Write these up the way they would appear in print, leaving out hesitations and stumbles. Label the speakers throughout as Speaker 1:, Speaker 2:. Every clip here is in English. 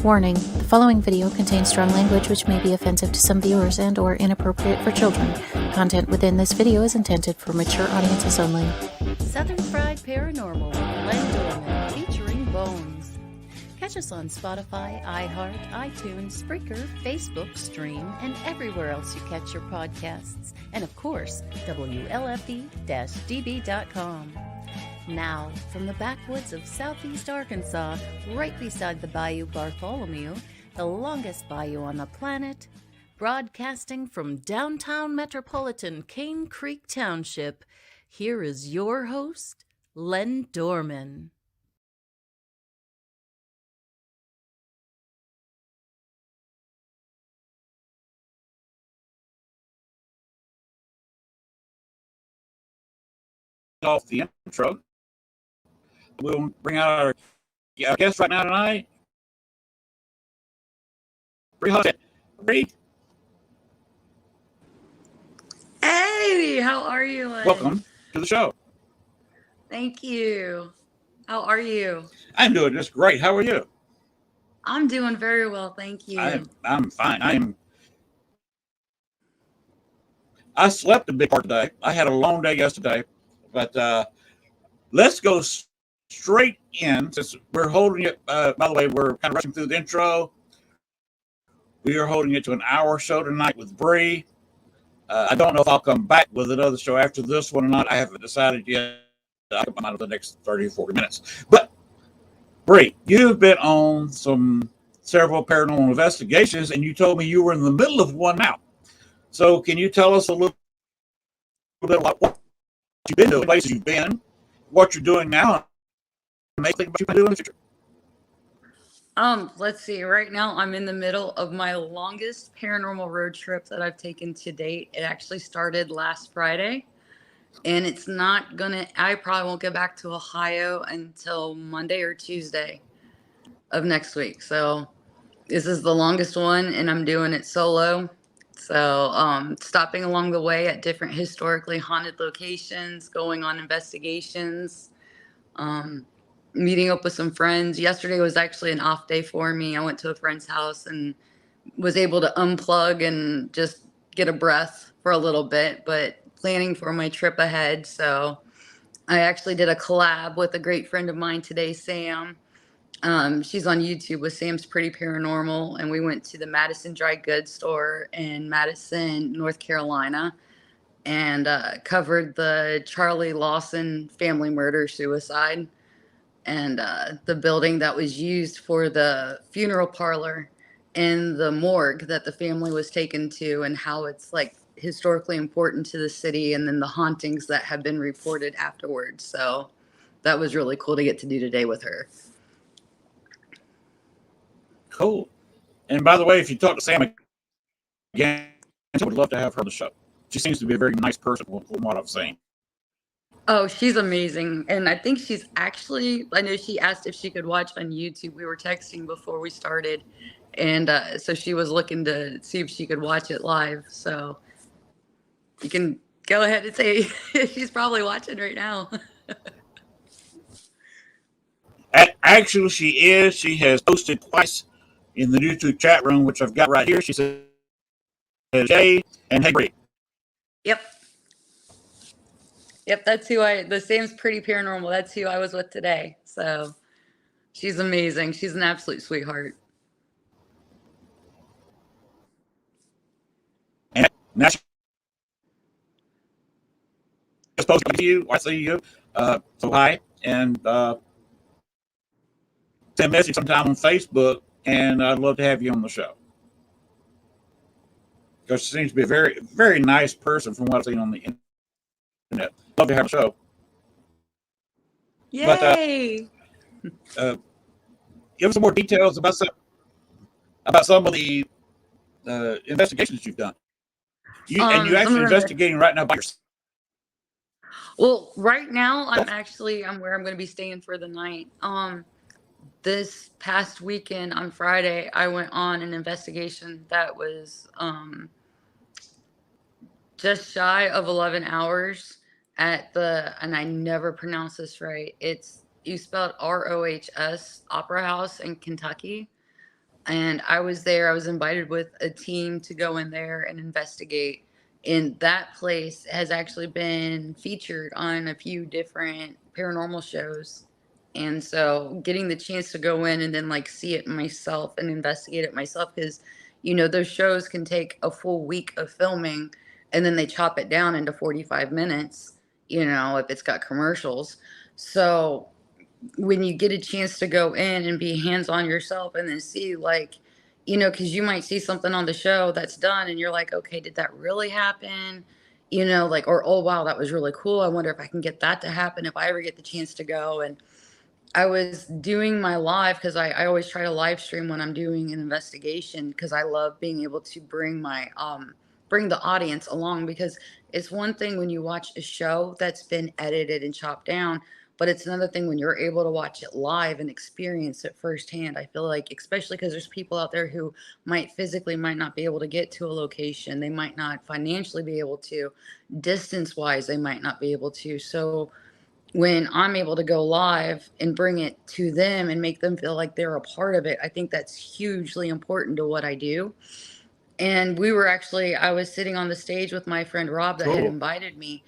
Speaker 1: Warning, the following video contains strong language which may be offensive to some viewers and or inappropriate for children. Content within this video is intended for mature audiences only.
Speaker 2: Southern Fried Paranormal with Len Dorman featuring Bones. Catch us on Spotify, iHeart, iTunes, Spreaker, Facebook, Stream, and everywhere else you catch your podcasts. And of course, WLFD-DB.com. Now, from the backwoods of southeast Arkansas, right beside the Bayou Bartholomew, the longest bayou on the planet, broadcasting from downtown metropolitan Cane Creek Township, here is your host, Len Dorman.
Speaker 3: Off the intro. We'll bring out our guest right now tonight. Brie, Brie.
Speaker 4: Hey, how are you, Len?
Speaker 3: Welcome to the show.
Speaker 4: Thank you. How are you?
Speaker 3: I'm doing just great. How are you?
Speaker 4: I'm doing very well, thank you.
Speaker 3: I'm fine. I slept a big part today. I had a long day yesterday, but let's go straight in, since we're holding it. By the way, we're kind of rushing through the intro. We are holding it to an hour show tonight with Brie. I don't know if I'll come back with another show after this one or not. I haven't decided yet. I'll come out of the next 30 or 40 minutes. But Brie, you've been on several paranormal investigations, and you told me you were in the middle of one now. So can you tell us a little bit about what you've been doing, places you've been, what you're doing now, and maybe think about what you can do in the future?
Speaker 4: Let's see. Right now, I'm in the middle of my longest paranormal road trip that I've taken to date. It actually started last Friday, and I probably won't get back to Ohio until Monday or Tuesday of next week. So this is the longest one, and I'm doing it solo. So stopping along the way at different historically haunted locations, going on investigations, meeting up with some friends. Yesterday was actually an off day for me. I went to a friend's house and was able to unplug and just get a breath for a little bit, but planning for my trip ahead. So I actually did a collab with a great friend of mine today, Sam. She's on YouTube with Sam's Pretty Paranormal, and we went to the Madison Dry Goods store in Madison, North Carolina, and covered the Charlie Lawson family murder suicide, and the building that was used for the funeral parlor and the morgue that the family was taken to, and how it's like historically important to the city, and then the hauntings that have been reported afterwards. So that was really cool to get to do today with her.
Speaker 3: Cool. And by the way, if you talk to Sam again, I would love to have her on the show. She seems to be a very nice person from what I've seen.
Speaker 4: Oh, she's amazing. And I think I know she asked if she could watch on YouTube. We were texting before we started. And so she was looking to see if she could watch it live. So you can go ahead and say she's probably watching right now.
Speaker 3: Actually, she is. She has posted twice in the YouTube chat room, which I've got right here. She says, "Jay and hey, Brie."
Speaker 4: Yep, that's the Sam's Pretty Paranormal. That's who I was with today. So she's amazing. She's an absolute sweetheart.
Speaker 3: And now she's posted to you. I see you. So hi. And send a message sometime on Facebook, and I'd love to have you on the show. Because she seems to be a very, very nice person from what I've seen on the internet. Love to have a show.
Speaker 4: Yay!
Speaker 3: But give us some more details about some of the investigations you've done. And you're actually investigating right now by yourself.
Speaker 4: Well, right now I'm where I'm going to be staying for the night. This past weekend on Friday, I went on an investigation that was just shy of 11 hours at and I never pronounce this right. You spelled ROHS Opera House in Kentucky. And I was there. I was invited with a team to go in there and investigate. And that place has actually been featured on a few different paranormal shows. And so getting the chance to go in and then like see it myself and investigate it myself, because, you know, those shows can take a full week of filming and then they chop it down into 45 minutes, you know, if it's got commercials. So when you get a chance to go in and be hands on yourself and then see like, you know, because you might see something on the show that's done and you're like, okay, did that really happen, you know, like, or oh wow, that was really cool, I wonder if I can get that to happen if I ever get the chance to go. And I was doing my live because I always try to live stream when I'm doing an investigation, because I love being able to bring my bring the audience along, because it's one thing when you watch a show that's been edited and chopped down, but it's another thing when you're able to watch it live and experience it firsthand. I feel like, especially because there's people out there who might not be able to get to a location, they might not financially be able to, distance wise they might not be able to. So when I'm able to go live and bring it to them and make them feel like they're a part of it, I think that's hugely important to what I do. And I was sitting on the stage with my friend Rob that had
Speaker 3: Cool.
Speaker 4: invited me,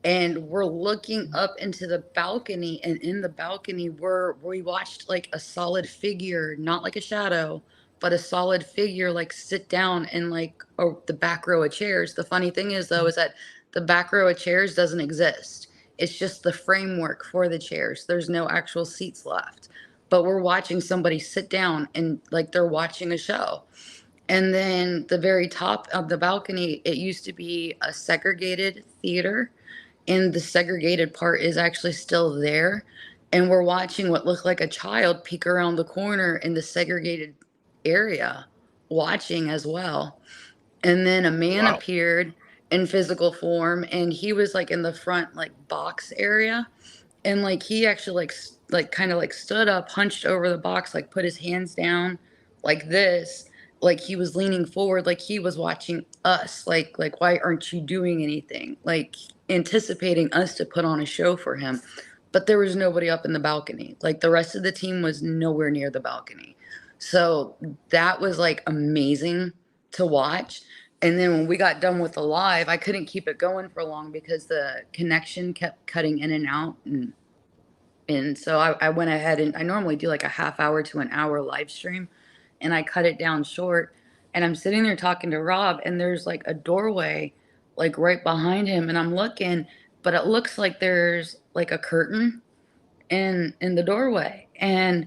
Speaker 4: and we're looking up into the balcony, and in the balcony we watched like a solid figure, not like a shadow, but a solid figure like sit down in like the back row of chairs. The funny thing is though is that the back row of chairs doesn't exist. It's just the framework for the chairs. There's no actual seats left, but we're watching somebody sit down and like they're watching a show. And then the very top of the balcony, it used to be a segregated theater, and the segregated part is actually still there. And we're watching what looked like a child peek around the corner in the segregated area, watching as well. And then a man
Speaker 3: Wow.
Speaker 4: appeared in physical form, and he was like in the front, like box area. And like he actually like kind of like stood up, hunched over the box, like put his hands down like this, like he was leaning forward, like he was watching us, like why aren't you doing anything, like anticipating us to put on a show for him. But there was nobody up in the balcony, like the rest of the team was nowhere near the balcony. So that was like amazing to watch. And then when we got done with the live, I couldn't keep it going for long because the connection kept cutting in and out. And so I went ahead, and I normally do like a half hour to an hour live stream, and I cut it down short. And I'm sitting there talking to Rob, and there's like a doorway like right behind him. And I'm looking, but it looks like there's like a curtain in the doorway. And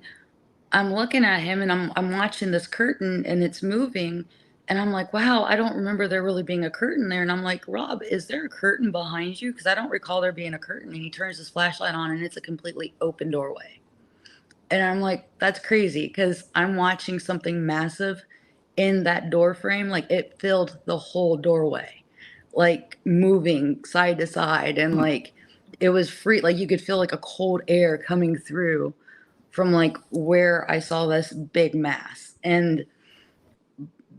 Speaker 4: I'm looking at him, and I'm watching this curtain and it's moving, and I'm like, wow, I don't remember there really being a curtain there. And I'm like, Rob, is there a curtain behind you? Because I don't recall there being a curtain. And he turns his flashlight on, and it's a completely open doorway. And I'm like, that's crazy, because I'm watching something massive in that door frame. Like it filled the whole doorway, like moving side to side. And
Speaker 3: Hmm.
Speaker 4: like it was free. Like you could feel like a cold air coming through from like where I saw this big mass. And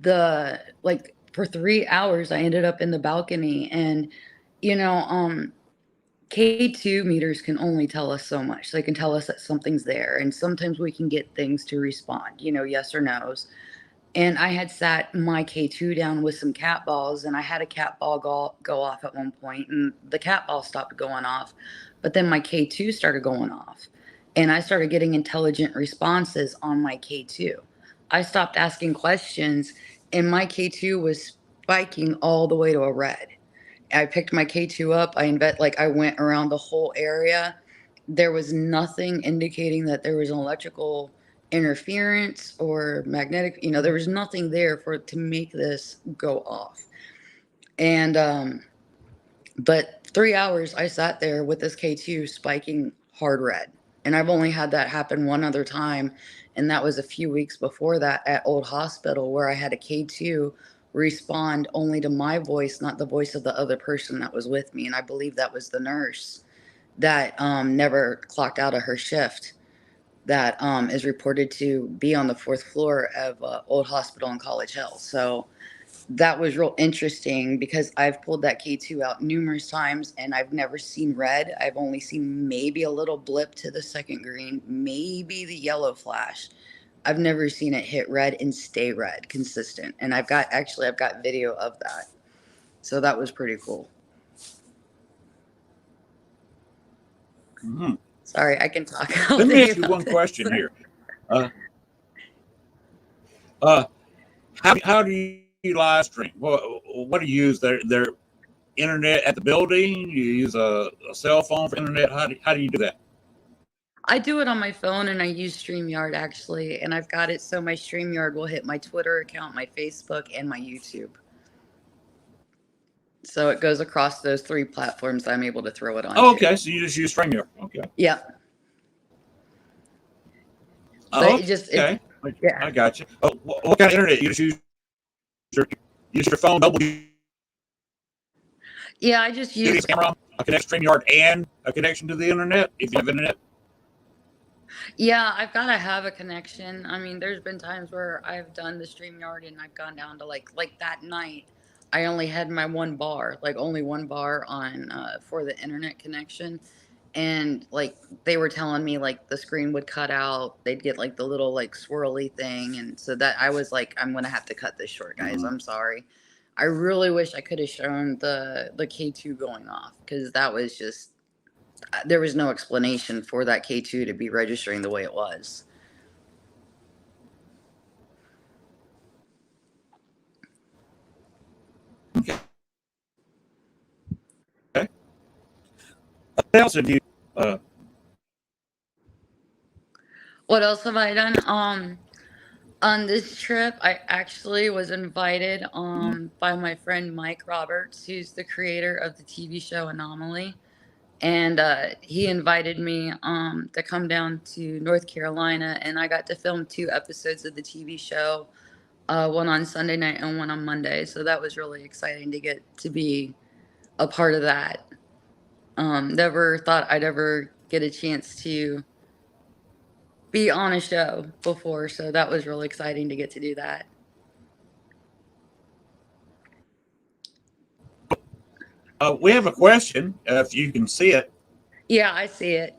Speaker 4: the like for 3 hours I ended up in the balcony. And you know, K2 meters can only tell us so much. They can tell us that something's there, and sometimes we can get things to respond, you know, yes or no's. And I had sat my K2 down with some cat balls, and I had a cat ball go off at one point, and the cat ball stopped going off. But then my K2 started going off, and I started getting intelligent responses on my K2. I stopped asking questions, and my K2 was spiking all the way to a red. I picked my K2 up. I went around the whole area. There was nothing indicating that there was an electrical interference or magnetic, you know, there was nothing there for it to make this go off. And but 3 hours I sat there with this K2 spiking hard red. And I've only had that happen one other time, and that was a few weeks before that at Old Hospital, where I had a K2 respond only to my voice, not the voice of the other person that was with me. And I believe that was the nurse that never clocked out of her shift, that is reported to be on the fourth floor of Old Hospital in College Hill. So that was real interesting, because I've pulled that K2 out numerous times and I've never seen red. I've only seen maybe a little blip to the second green, maybe the yellow flash. I've never seen it hit red and stay red consistent. And I've got video of that. So that was pretty cool.
Speaker 3: Mm-hmm.
Speaker 4: Sorry, I can talk all
Speaker 3: Let me
Speaker 4: day
Speaker 3: ask you
Speaker 4: about
Speaker 3: one
Speaker 4: this.
Speaker 3: question here. Uh, uh, how do you live stream? What do you use? Their internet at the building? You use a cell phone for internet? How do you do that?
Speaker 4: I do it on my phone and I use StreamYard actually. And I've got it so my StreamYard will hit my Twitter account, my Facebook, and my YouTube. So it goes across those 3 platforms I'm able to throw it
Speaker 3: Oh,
Speaker 4: onto.
Speaker 3: okay. So you just use StreamYard. Okay.
Speaker 4: Yeah.
Speaker 3: Oh,
Speaker 4: But it just,
Speaker 3: okay.
Speaker 4: yeah.
Speaker 3: I got you. Oh, what kind of internet? You just use your phone, double
Speaker 4: Yeah, I just
Speaker 3: use
Speaker 4: use,
Speaker 3: a camera, a connection to StreamYard, and a connection to the internet if you have internet.
Speaker 4: yeah, I've got to have a connection. I mean, there's been times where I've done the StreamYard and I've gone down to like that night, I only had my one bar, like only one bar on for the internet connection. And like they were telling me like the screen would cut out, they'd get like the little like swirly thing. And so that I was like, I'm going to have to cut this short, guys.
Speaker 3: Mm-hmm.
Speaker 4: I'm sorry. I really wish I could have shown the K2 going off because that was just, there was no explanation for that K2 to be registering the way it was.
Speaker 3: Okay. What else have you? Uh,
Speaker 4: What else have I done? On this trip, I actually was invited by my friend Mike Roberts, who's the creator of the TV show Anomaly. And he invited me to come down to North Carolina, and I got to film 2 episodes of the TV show, one on Sunday night and one on Monday. So that was really exciting to get to be a part of that. Never thought I'd ever get a chance to be on a show before, so that was really exciting to get to do that.
Speaker 3: we have a question. If you can see it.
Speaker 4: Yeah, I see it.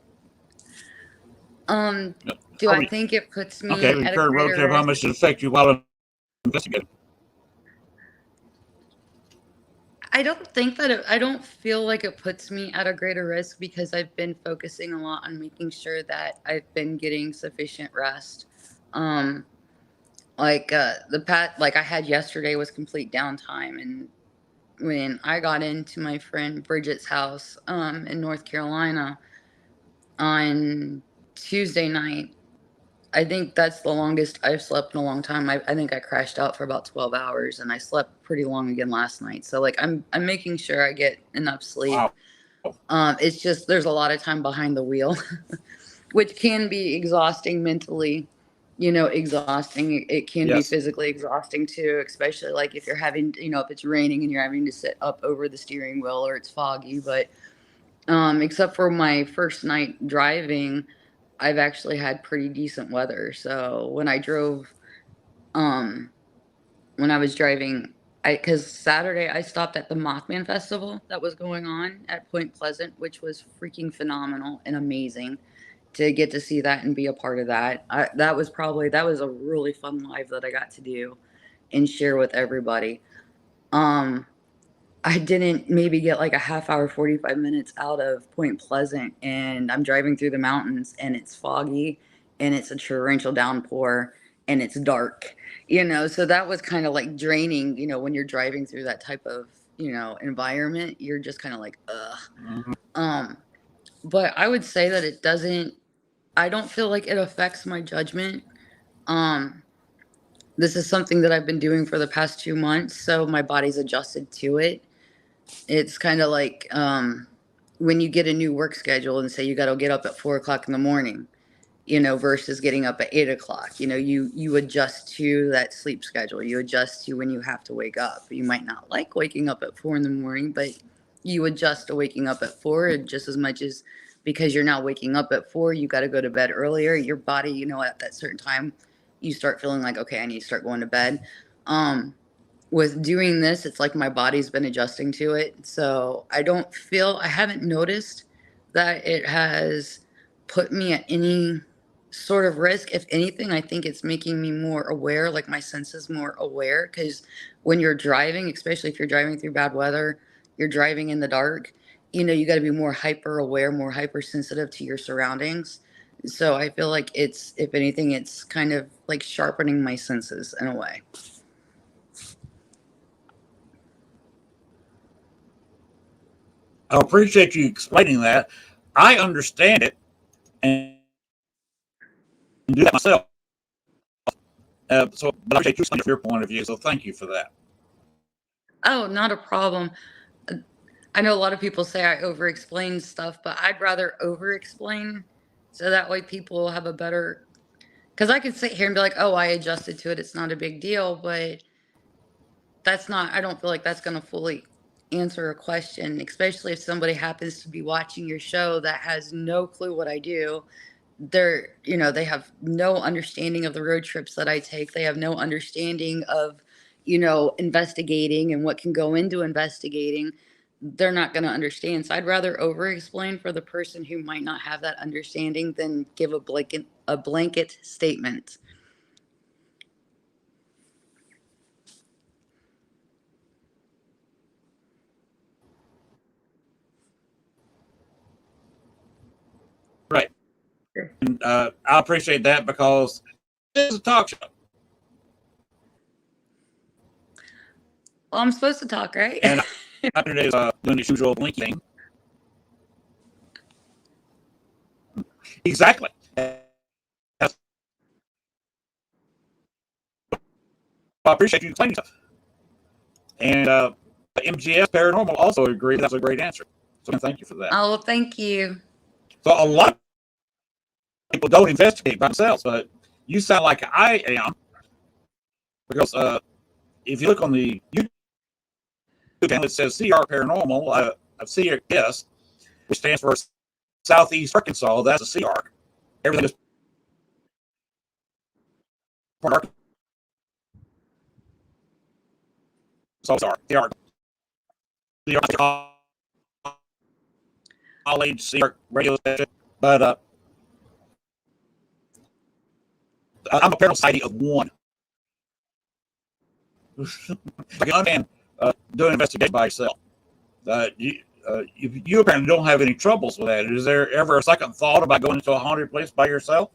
Speaker 4: Do I think it puts me
Speaker 3: Okay,
Speaker 4: at a
Speaker 3: current road
Speaker 4: greater
Speaker 3: trip. How
Speaker 4: risk?
Speaker 3: much does it affect you while investigating?
Speaker 4: I don't think that I don't feel like it puts me at a greater risk because I've been focusing a lot on making sure that I've been getting sufficient rest. Um, like like I had yesterday was complete downtime, and when I got into my friend Bridget's house in North Carolina on Tuesday night, I think that's the longest I've slept in a long time. I think I crashed out for about 12 hours and I slept pretty long again last night. So like I'm making sure I get enough sleep.
Speaker 3: Wow.
Speaker 4: It's just there's a lot of time behind the wheel, which can be exhausting mentally, exhausting. It can be
Speaker 3: Yes.
Speaker 4: physically exhausting too, especially like if you're having, if it's raining and you're having to sit up over the steering wheel or it's foggy. But except for my first night driving, I've actually had pretty decent weather. So when I drove, um, when I was driving, because Saturday I stopped at the Mothman Festival that was going on at Point Pleasant, which was freaking phenomenal and amazing to get to see that and be a part of that. That was a really fun live that I got to do and share with everybody. Um, I didn't maybe get like a half hour, 45 minutes out of Point Pleasant, and I'm driving through the mountains and it's foggy and it's a torrential downpour and it's dark, so that was kind of like draining, when you're driving through that type of, environment, you're just kind of like, ugh.
Speaker 3: Mm-hmm.
Speaker 4: Um, but I would say that I don't feel like it affects my judgment. Um, this is something that I've been doing for the past 2 months, so my body's adjusted to it. It's kind of like when you get a new work schedule and say you got to get up at 4 o'clock in the morning, versus getting up at 8 o'clock. You adjust to that sleep schedule. You adjust to when you have to wake up. You might not like waking up at 4 in the morning, but you adjust to waking up at 4 just as much as because you're not waking up at 4, you got to go to bed earlier. Your body, at that certain time, you start feeling like, okay, I need to start going to bed. With doing this, it's like my body's been adjusting to it. So I haven't noticed that it has put me at any sort of risk. If anything, I think it's making me more aware, like my senses more aware. Because when you're driving, especially if you're driving through bad weather, you're driving in the dark, you got to be more hyper aware, more hypersensitive to your surroundings. So I feel like it's, if anything, it's kind of like sharpening my senses in a way.
Speaker 3: I appreciate you explaining that. I understand it and do that myself. But I appreciate you explaining your point of view. So thank you for that.
Speaker 4: Oh, not a problem. I know a lot of people say I over explain stuff, but I'd rather over explain so that way people have a better, because I could sit here and be like, oh, I adjusted to it, it's not a big deal, but that's not, I don't feel like that's going to fully answer a question, especially if somebody happens to be watching your show that has no clue what I do. They have no understanding of the road trips that I take. They have no understanding of, investigating and what can go into investigating. They're not going to understand. So I'd rather over explain for the person who might not have that understanding than give a blanket statement.
Speaker 3: Right.
Speaker 4: Sure.
Speaker 3: And I appreciate that because it's a talk show.
Speaker 4: Well, I'm supposed to talk, right?
Speaker 3: And after it is doing its usual blinky thing. Exactly. That's, I appreciate you explaining stuff. And MGS Paranormal also agreed that's a great answer. So thank you for that.
Speaker 4: Oh, thank you.
Speaker 3: So a lot of people don't investigate by themselves, but you sound like I am because if you look on the YouTube channel, it says CR Paranormal, CRS, which stands for Southeast Arkansas. That's a CR. Everything is part of Arkansas. CR college, CR radio station. But I'm a paranormal society of one. Like an unmanned doing an investigation by yourself. You apparently don't have any troubles with that. Is there ever a second thought about going into a haunted place by yourself?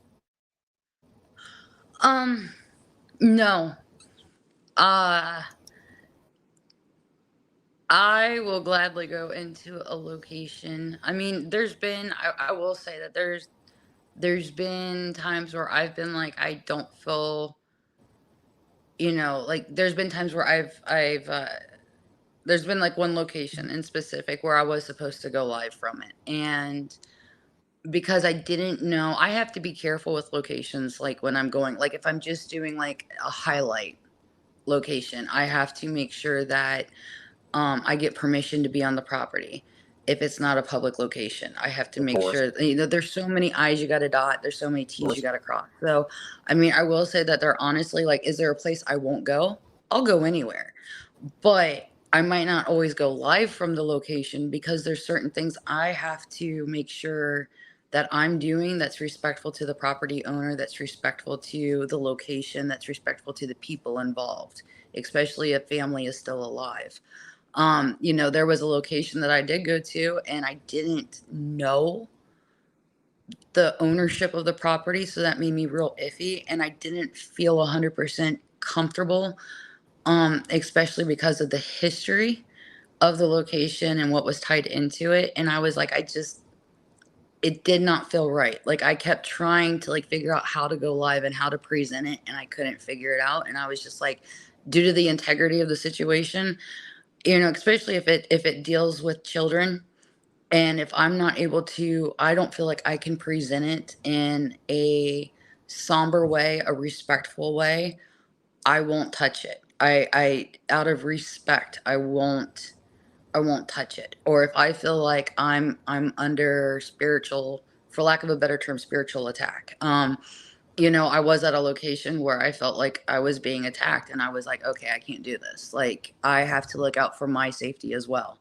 Speaker 4: No. I will gladly go into a location. I mean, I will say that there's been times where I've been like, I don't feel, like there's been times where there's been like one location in specific where I was supposed to go live from it. And because I didn't know, I have to be careful with locations. Like when I'm going, like if I'm just doing like a highlight location, I have to make sure that I get permission to be on the property. If it's not a public location, I have to make sure, there's so many I's you got to dot. There's so many T's you got to cross. So, I mean, I will say that they're honestly like, is there a place I won't go? I'll go anywhere, but I might not always go live from the location because there's certain things I have to make sure that I'm doing that's respectful to the property owner, that's respectful to the location, that's respectful to the people involved, especially if family is still alive. There was a location that I did go to and I didn't know the ownership of the property. So that made me real iffy and I didn't feel 100% comfortable, especially because of the history of the location and what was tied into it. And I was like, it did not feel right. Like I kept trying to like figure out how to go live and how to present it. And I couldn't figure it out. And I was just like, due to the integrity of the situation, especially if it deals with children, and if I'm not able to, I don't feel like I can present it in a somber way, a respectful way, I won't touch it. I out of respect, I won't touch it. Or if I feel like I'm under spiritual, for lack of a better term, spiritual attack. I was at a location where I felt like I was being attacked and I was like, okay, I can't do this. Like I have to look out for my safety as well.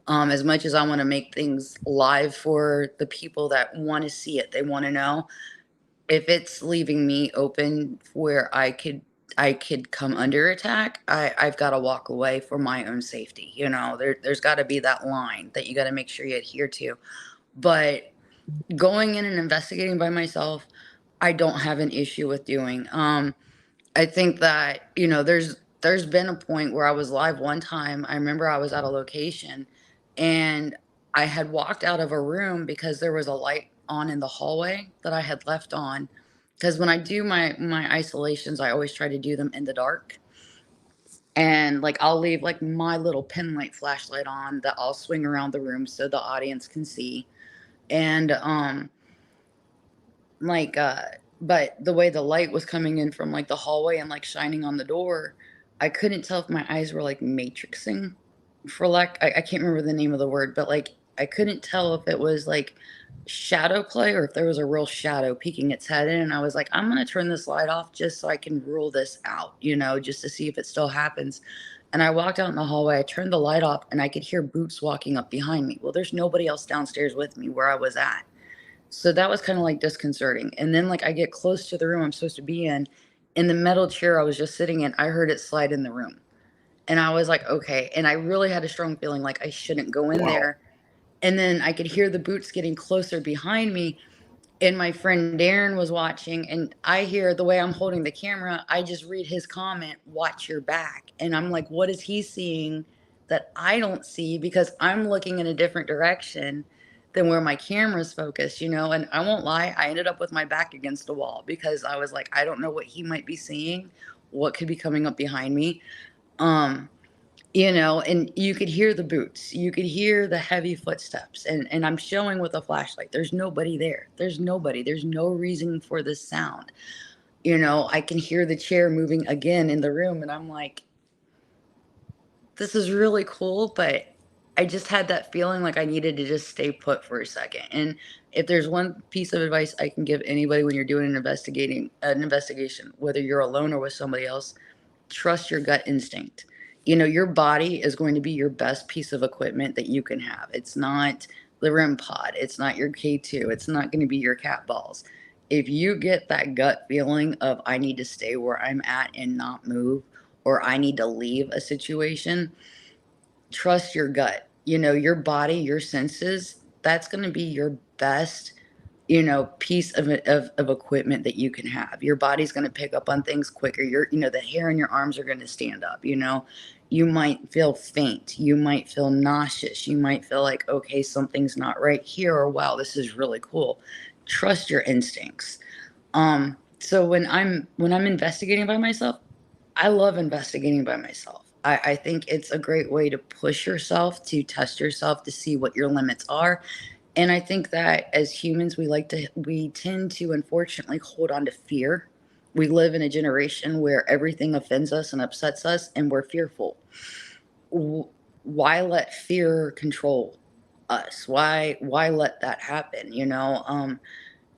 Speaker 4: As much as I want to make things live for the people that want to see it, they want to know. if it's leaving me open where I could come under attack, I've got to walk away for my own safety. There's got to be that line that you got to make sure you adhere to. But going in and investigating by myself, I don't have an issue with doing. I think that, there's been a point where I was live one time. I remember I was at a location and I had walked out of a room because there was a light on in the hallway that I had left on. Because when I do my isolations, I always try to do them in the dark. And like I'll leave like my little pin light flashlight on that I'll swing around the room so the audience can see. And like but the way the light was coming in from like the hallway and like shining on the door, I couldn't tell if my eyes were like matrixing, for lack, I can't remember the name of the word, but like I couldn't tell if it was like shadow play or if there was a real shadow peeking its head in. And I was like, I'm gonna turn this light off just so I can rule this out, just to see if it still happens. And I walked out in the hallway, I turned the light off, and I could hear boots walking up behind me. Well, there's nobody else downstairs with me where I was at. So that was kind of like disconcerting. And then like I get close to the room I'm supposed to be in the metal chair I was just sitting in, I heard it slide in the room. And I was like, okay. And I really had a strong feeling like I shouldn't go in
Speaker 3: Wow.
Speaker 4: there. And then I could hear the boots getting closer behind me. And my friend Darren was watching, and I hear the way I'm holding the camera, I just read his comment, watch your back. And I'm like, what is he seeing that I don't see? Because I'm looking in a different direction than where my camera's focused, And I won't lie, I ended up with my back against a wall because I was like, I don't know what he might be seeing, what could be coming up behind me. Um, and you could hear the boots, you could hear the heavy footsteps, and I'm showing with a flashlight. There's nobody there. There's nobody. There's no reason for this sound. I can hear the chair moving again in the room, and I'm like, this is really cool, but I just had that feeling like I needed to just stay put for a second. And if there's one piece of advice I can give anybody when you're doing an investigation, whether you're alone or with somebody else, trust your gut instinct. Your body is going to be your best piece of equipment that you can have. It's not the REM pod. It's not your K2. It's not going to be your cat balls. If you get that gut feeling of I need to stay where I'm at and not move, or I need to leave a situation, trust your gut. Your body, your senses, that's going to be your best piece of equipment that you can have. Your body's going to pick up on things quicker. The hair in your arms are going to stand up. You might feel faint. You might feel nauseous. You might feel like, okay, something's not right here, or wow, this is really cool. Trust your instincts. So when I'm investigating by myself, I love investigating by myself. I think it's a great way to push yourself, to test yourself, to see what your limits are. And I think that as humans, we tend to unfortunately hold on to fear. We live in a generation where everything offends us and upsets us, and we're fearful. Why let fear control us? Why let that happen?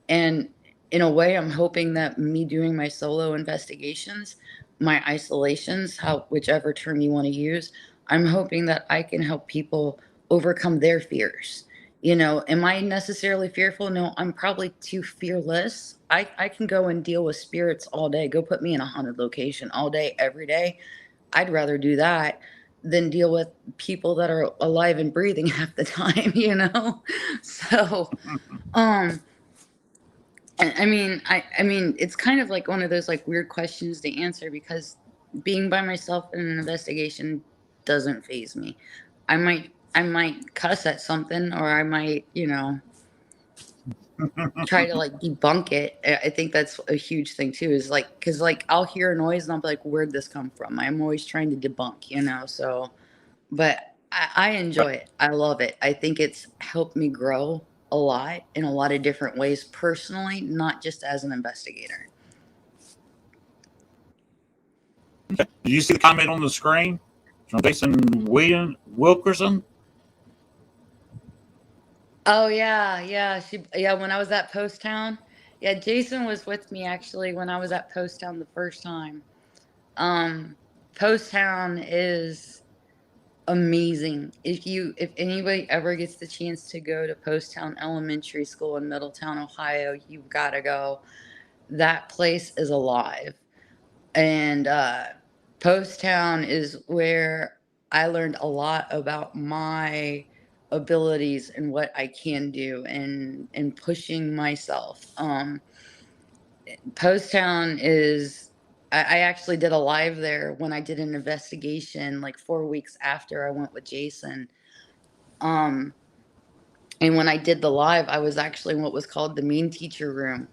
Speaker 4: And in a way, I'm hoping that me doing my solo investigations, my isolations, whichever term you want to use, I'm hoping that I can help people overcome their fears. Am I necessarily fearful? No, I'm probably too fearless. I can go and deal with spirits all day. Go put me in a haunted location all day, every day. I'd rather do that than deal with people that are alive and breathing half the time. So, um, I mean, it's kind of like one of those like weird questions to answer because being by myself in an investigation doesn't faze me. I might cuss at something, or I might, try to like debunk it. I think that's a huge thing too, is like, cause like I'll hear a noise and I'll be like, where'd this come from? I'm always trying to debunk. So, but I enjoy it. I love it. I think it's helped me grow a lot in a lot of different ways personally, not just as an investigator.
Speaker 3: Did you see the comment on the screen from Jason Wilkerson?
Speaker 4: Oh yeah. When I was at Post Town. Yeah, Jason was with me actually when I was at Post Town the first time. Um Post Town is amazing. If anybody ever gets the chance to go to Post Town Elementary School in Middletown, Ohio, you've got to go. that place is alive. And Post Town is where I learned a lot about my abilities and what I can do, and pushing myself. Post Town is, I actually did a live there when I did an investigation like 4 weeks after I went with Jason. Um, and when I did the live, I was actually in what was called the mean teacher room.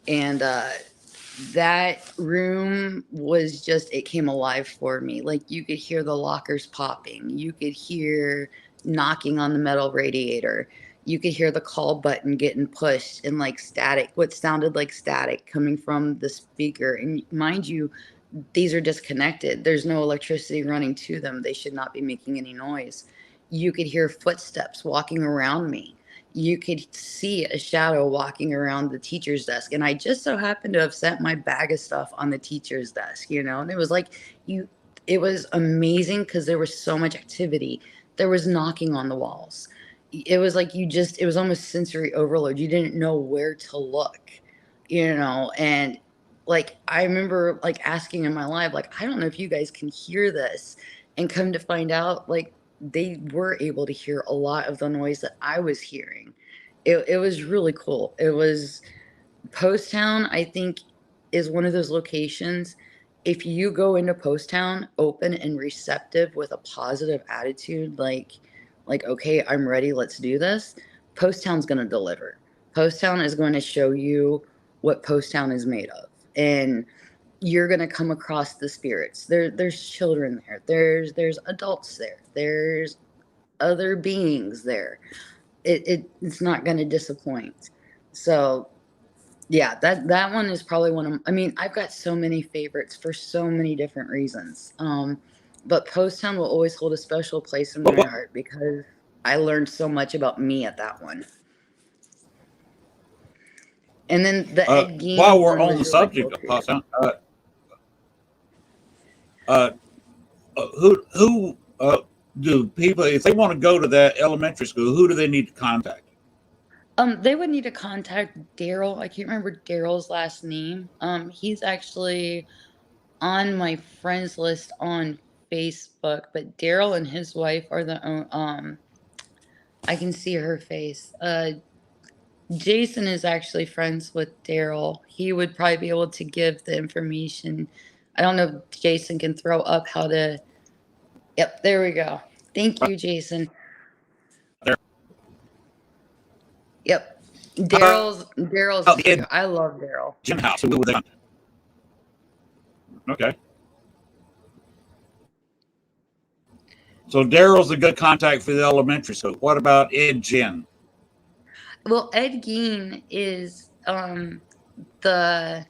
Speaker 4: And that room was just, it came alive for me. Like, you could hear the lockers popping, you could hear knocking on the metal radiator, you could hear the call button getting pushed, and like static, what sounded like static coming from the speaker. And mind you, these are disconnected, there's no electricity running to them, they should not be making any noise. You could hear footsteps walking around me, you could see a shadow walking around the teacher's desk. And I just so happened to have set my bag of stuff on the teacher's desk, and it was like, you it was amazing because there was so much activity. There was knocking on the walls. It was like, it was almost sensory overload. You didn't know where to look, and like, I remember like asking in my live, like, I don't know if you guys can hear this, and come to find out, like, they were able to hear a lot of the noise that I was hearing. It was really cool. It was, Post Town, I think, is one of those locations. If you go into Post Town open and receptive with a positive attitude, like, okay, I'm ready, let's do this. Post Town's going to deliver. Post Town is going to show you what Post Town is made of. And you're going to come across the spirits. There's children there. There's adults there. There's other beings there. It's not going to disappoint. So yeah, that one is probably one of, I mean, I've got so many favorites for so many different reasons. But Post Town will always hold a special place in my heart because I learned so much about me at that one. And then the Ed Gein
Speaker 3: while we're
Speaker 4: one
Speaker 3: on the
Speaker 4: was really
Speaker 3: subject
Speaker 4: cool
Speaker 3: of
Speaker 4: too.
Speaker 3: Post Town, who do people, if they want to go to that elementary school, who do they need to contact?
Speaker 4: They would need to contact Daryl. I can't remember Daryl's last name. He's actually on my friends list on Facebook, but Daryl and his wife are I can see her face. Jason is actually friends with Daryl. He would probably be able to give the information. I don't know if Jason can throw up how to. Yep, there we go. Thank you, Jason.
Speaker 3: There.
Speaker 4: Yep.
Speaker 3: How
Speaker 4: Daryl's
Speaker 3: about the
Speaker 4: too.
Speaker 3: Ed
Speaker 4: I love Daryl.
Speaker 3: Gein house? Who would they contact? Okay. So Daryl's a good contact for the elementary school. What about Ed Gein?
Speaker 4: Well, Ed Gein is the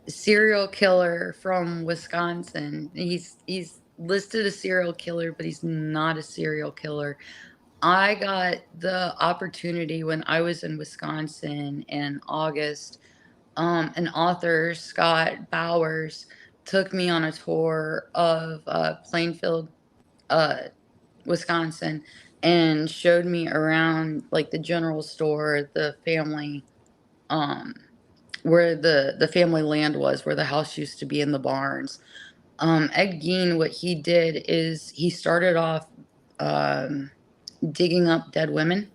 Speaker 4: serial killer from Wisconsin. He's listed a serial killer, but he's not a serial killer. I got the opportunity when I was in Wisconsin in August. An author, Scott Bowers, took me on a tour of Plainfield, uh, Wisconsin, and showed me around like the general store, the family, um, where the family land was, where the house used to be in the barns. Ed Gein, what he did is he started off digging up dead women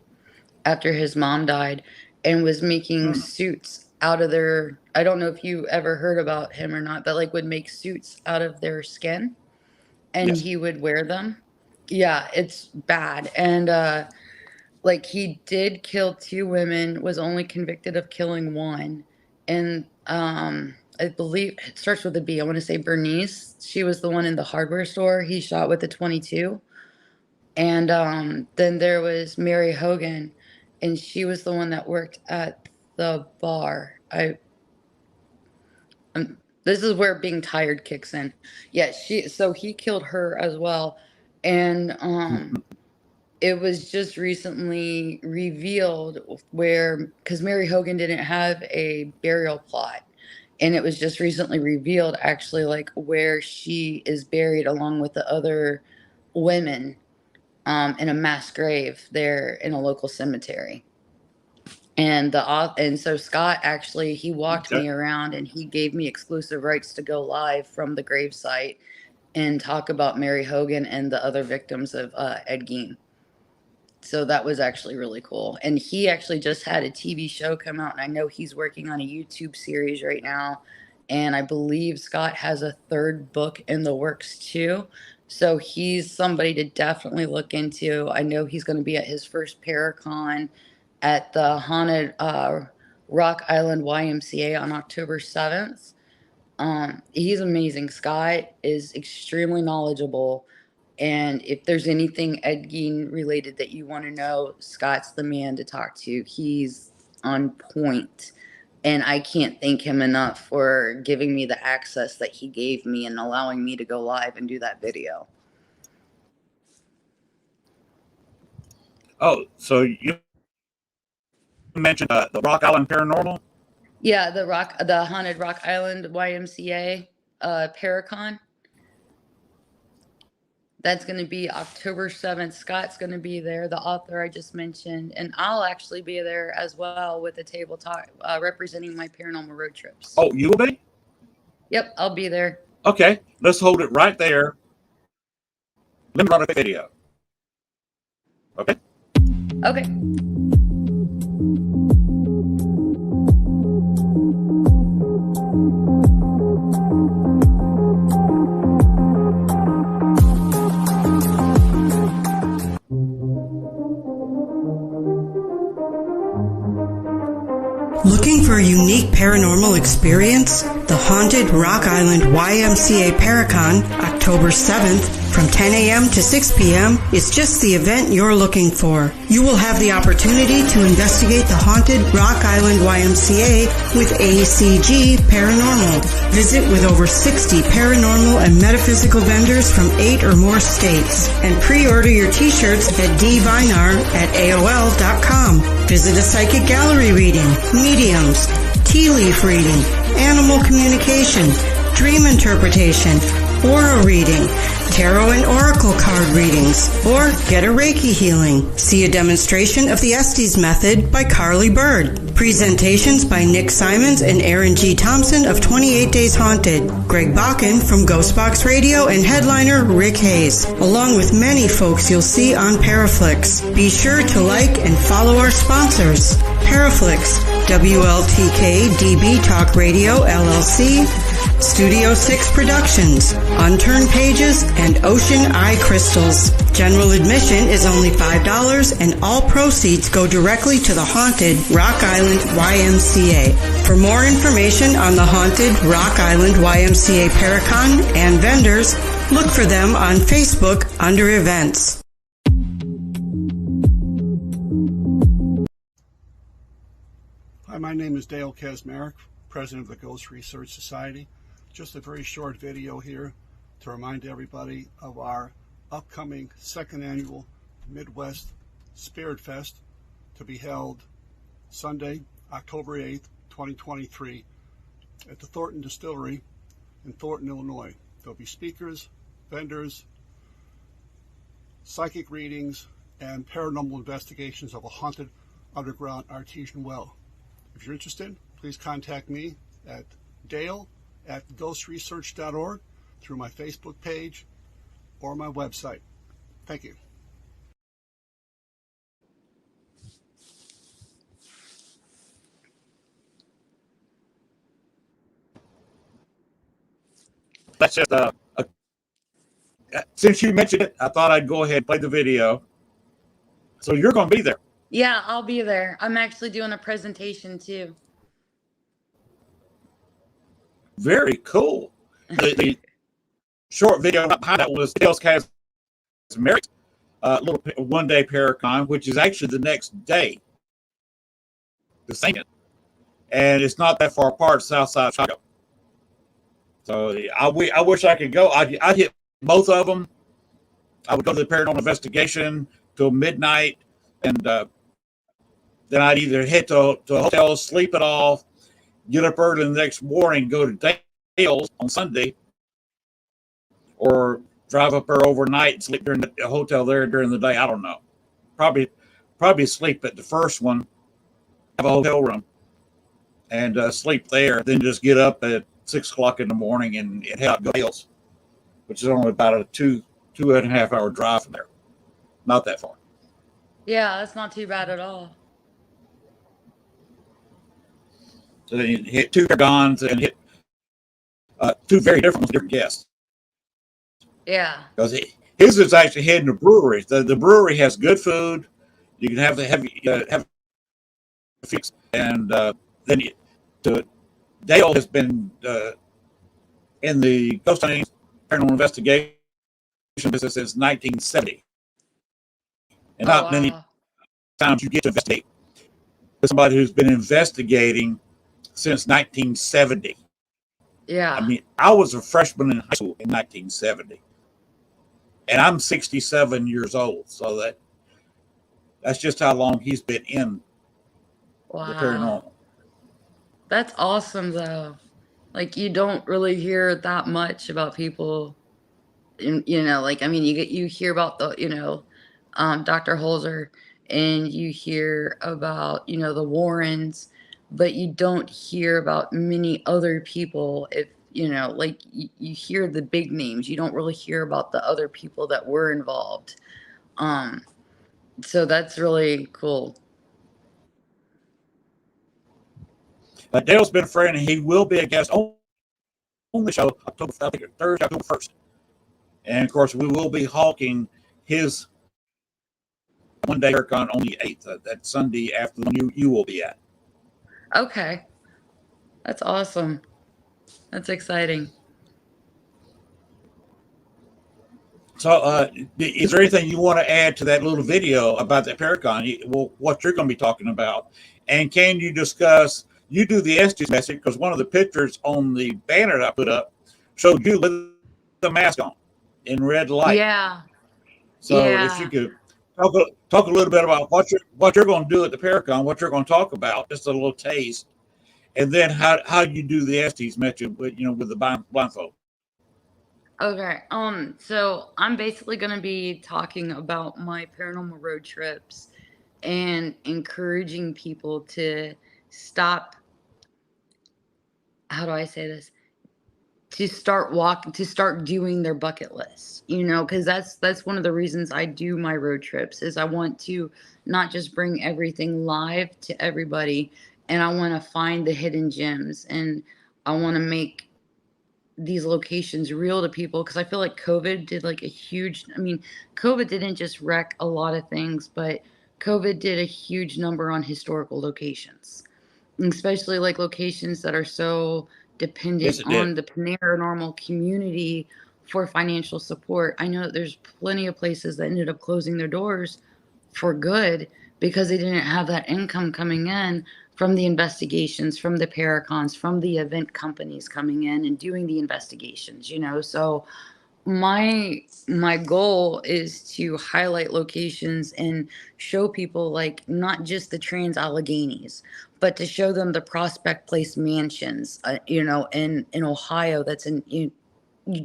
Speaker 4: after his mom died, and was making suits out of their, I don't know if you ever heard about him or not, but like would make suits out of their skin, and
Speaker 3: Yes.
Speaker 4: he would wear them. Yeah, it's bad. And like, he did kill two women, was only convicted of killing one. And I believe it starts with a B. I want to say Bernice. She was the one in the hardware store he shot with the 22. And then there was Mary Hogan, and she was the one that worked at the bar. This is where being tired kicks in. Yeah, so he killed her as well. And it was just recently revealed where, because Mary Hogan didn't have a burial plot, and it was just recently revealed actually, like, where she is buried along with the other women, in a mass grave there in a local cemetery. And so Scott actually, he walked
Speaker 3: Okay.
Speaker 4: me around and he gave me exclusive rights to go live from the gravesite and talk about Mary Hogan and the other victims of Ed Gein. So that was actually really cool. And he actually just had a TV show come out, and I know he's working on a YouTube series right now. And I believe Scott has a third book in the works too. So he's somebody to definitely look into. I know he's going to be at his first Paracon at the haunted Rock Island YMCA on October 7th. He's amazing. Scott is extremely knowledgeable. And if there's anything Ed Gein related that you want to know, Scott's the man to talk to. He's on point. And I can't thank him enough for giving me the access that he gave me and allowing me to go live and do that video.
Speaker 3: Oh, so you mentioned the Rock Island Paranormal?
Speaker 4: Yeah, the haunted Rock Island YMCA Paracon. That's going to be October 7th. Scott's going to be there, the author I just mentioned. And I'll actually be there as well with a table talk representing my paranormal road trips.
Speaker 3: Oh, you will be?
Speaker 4: Yep, I'll be there.
Speaker 3: Okay, let's hold it right there. Let me run a video. Okay?
Speaker 4: Okay.
Speaker 5: Looking for a unique paranormal experience? The Haunted Rock Island YMCA Paracon, October 7th, from 10 a.m. to 6 p.m. is just the event you're looking for. You will have the opportunity to investigate the Haunted Rock Island YMCA with ACG Paranormal. Visit with over 60 paranormal and metaphysical vendors from 8 or more states. And pre-order your t-shirts at dvinar@aol.com. Visit a psychic gallery reading, mediums, tea leaf reading, animal communication, dream interpretation, aura reading, tarot and oracle card readings, or get a Reiki healing. See a demonstration of the Estes method by Carly Bird. Presentations by Nick Simons and Aaron G. Thompson of 28 Days Haunted. Greg Bakken from Ghostbox Radio and headliner Rick Hayes, along with many folks you'll see on Paraflix. Be sure to like and follow our sponsors. Paraflix, WLTK DB Talk Radio LLC, Studio 6 Productions, Unturned Pages, and Ocean Eye Crystals. General admission is only $5 and all proceeds go directly to the Haunted Rock Island YMCA. For more information on the Haunted Rock Island YMCA Paracon and vendors, look for them on Facebook under events.
Speaker 6: Hi, my name is Dale Kaczmarek, President of the Ghost Research Society. Just a very short video here to remind everybody of our upcoming second annual Midwest Spirit Fest to be held Sunday, October 8th, 2023 at the Thornton Distillery in Thornton, Illinois. There'll be speakers, vendors, psychic readings, and paranormal investigations of a haunted underground artesian well. If you're interested, please contact me at dale@ghostresearch.org through my Facebook page or my website. Thank you.
Speaker 3: That's just since you mentioned it, I thought I'd go ahead and play the video. So you're going to be there.
Speaker 4: Yeah, I'll be there. I'm actually doing a presentation too.
Speaker 3: Very cool. The short video behind that was Dale's Kaczmarek little one-day Paracon, which is actually the next day, the second, and it's not that far apart, south side of Chicago. So I wish I could go. I'd hit both of them. I would go to the paranormal investigation till midnight, and then I'd either head to a hotel, sleep it off, get up early the next morning, go to Dale's on Sunday, or drive up there overnight and sleep during the hotel there during the day. I don't know. Probably sleep at the first one have a hotel room and sleep there, then just get up at 6 o'clock in the morning and head out to Gales, which is only about a 2.5 hour drive from there. Not that far.
Speaker 4: Yeah, that's not too bad at all.
Speaker 3: So then you hit two Paragons and hit two very different ones, different guests.
Speaker 4: Yeah.
Speaker 3: Because his is actually heading to breweries. The brewery has good food. You can have fix, and then Dale has been in the ghost hunting paranormal investigation business since 1970, and not many times you get to investigate with somebody who's been investigating since 1970.
Speaker 4: Yeah.
Speaker 3: I mean, I was a freshman in high school in 1970, and I'm 67 years old. So that's just how long he's been in the paranormal.
Speaker 4: That's awesome, though. Like, you don't really hear that much about people, like, I mean, you hear about Dr. Holzer, and you hear about, the Warrens, but you don't hear about many other people. If, like, you hear the big names, you don't really hear about the other people that were involved. So that's really cool.
Speaker 3: But Dale's been a friend, and he will be a guest on the show Thursday, October 1st. And of course, we will be hawking his one-day Paracon on the 8th. That Sunday after the one you will be at.
Speaker 4: Okay. That's awesome. That's exciting.
Speaker 3: So, is there anything you want to add to that little video about the Paracon? Well, what you're going to be talking about, and can you discuss? You do the Estes message, because one of the pictures on the banner that I put up showed you with the mask on in red light.
Speaker 4: Yeah.
Speaker 3: So if you could talk a little bit about what you're going to do at the Paracon, what you're going to talk about, just a little taste, and then how you do the Estes message with the blindfold.
Speaker 4: Okay. So I'm basically going to be talking about my paranormal road trips and encouraging people to stop. How do I say this? To start doing their bucket list, because that's one of the reasons I do my road trips, is I want to not just bring everything live to everybody, and I want to find the hidden gems, and I want to make these locations real to people, because I feel like COVID did like a huge, COVID didn't just wreck a lot of things, but COVID did a huge number on historical locations, especially like locations that are so dependent on the paranormal community for financial support. I know that there's plenty of places that ended up closing their doors for good because they didn't have that income coming in from the investigations, from the paracons, from the event companies coming in and doing the investigations, So my goal is to highlight locations and show people, like, not just the Trans Alleghenies, but to show them the Prospect Place mansions, in Ohio, that's you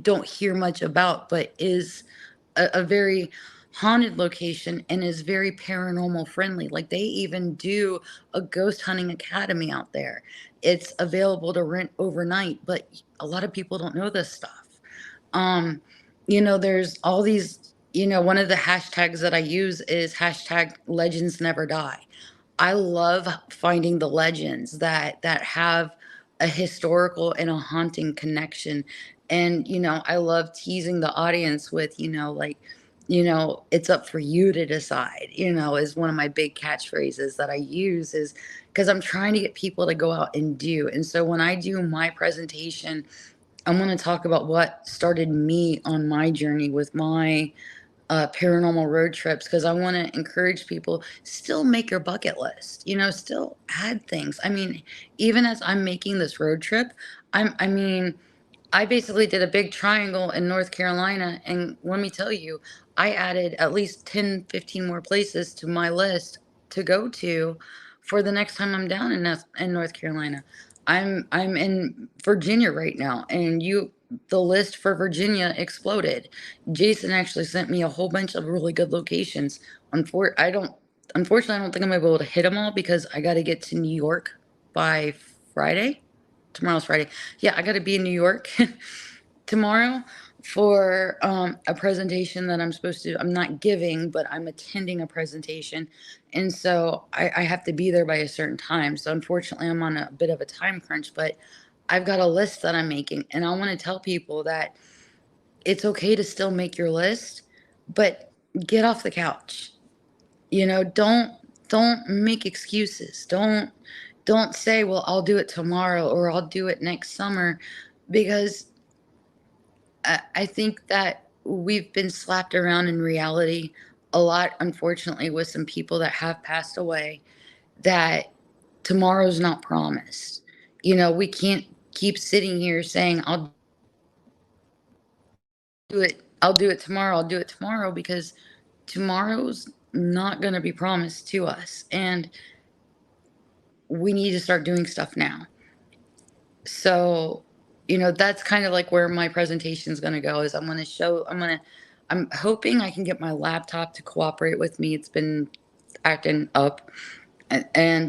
Speaker 4: don't hear much about, but is a very haunted location and is very paranormal friendly. Like, they even do a ghost hunting academy out there. It's available to rent overnight, but a lot of people don't know this stuff. There's all these, one of the hashtags that I use is hashtag legends never die. I love finding the legends that have a historical and a haunting connection. And, I love teasing the audience with, like, it's up for you to decide, is one of my big catchphrases that I use, is because I'm trying to get people to go out and do. And so when I do my presentation, I'm going to talk about what started me on my journey with my paranormal road trips, because I want to encourage people, still make your bucket list, still add things. Even as I'm making this road trip, I basically did a big triangle in North Carolina, and let me tell you, I added at least 10, 15 more places to my list to go to for the next time I'm down in North Carolina. I'm in Virginia right now, and the list for Virginia exploded. Jason actually sent me a whole bunch of really good locations. unfortunately, I don't think I'm gonna be able to hit them all because I got to get to New York by Friday. Tomorrow's Friday. Yeah, I got to be in New York tomorrow for a presentation that I'm not giving, but I'm attending a presentation. And so I have to be there by a certain time. So unfortunately, I'm on a bit of a time crunch, but I've got a list that I'm making. And I want to tell people that it's okay to still make your list, but get off the couch. Don't make excuses. Don't say, well, I'll do it tomorrow or I'll do it next summer, because I think that we've been slapped around in reality a lot, unfortunately, with some people that have passed away, that tomorrow's not promised. We can't keep sitting here saying, I'll do it tomorrow, I'll do it tomorrow, because tomorrow's not going to be promised to us. And we need to start doing stuff now. So, that's kind of like where my presentation is going to go. Is I'm hoping I can get my laptop to cooperate with me. It's been acting up. And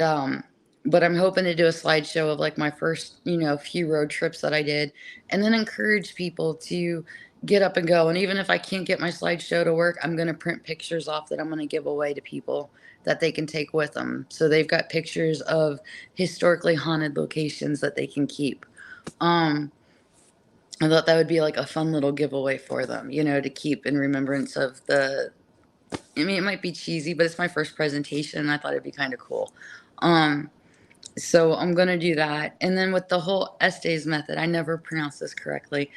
Speaker 4: but I'm hoping to do a slideshow of like my first, few road trips that I did, and then encourage people to get up and go. And even if I can't get my slideshow to work, I'm going to print pictures off that I'm going to give away to people that they can take with them. So they've got pictures of historically haunted locations that they can keep. Um, I thought that would be like a fun little giveaway for them, to keep in remembrance of I mean, it might be cheesy, but it's my first presentation, and I thought it'd be kind of cool. Um, so I'm gonna do that. And then with the whole Estes method, I never pronounced this correctly.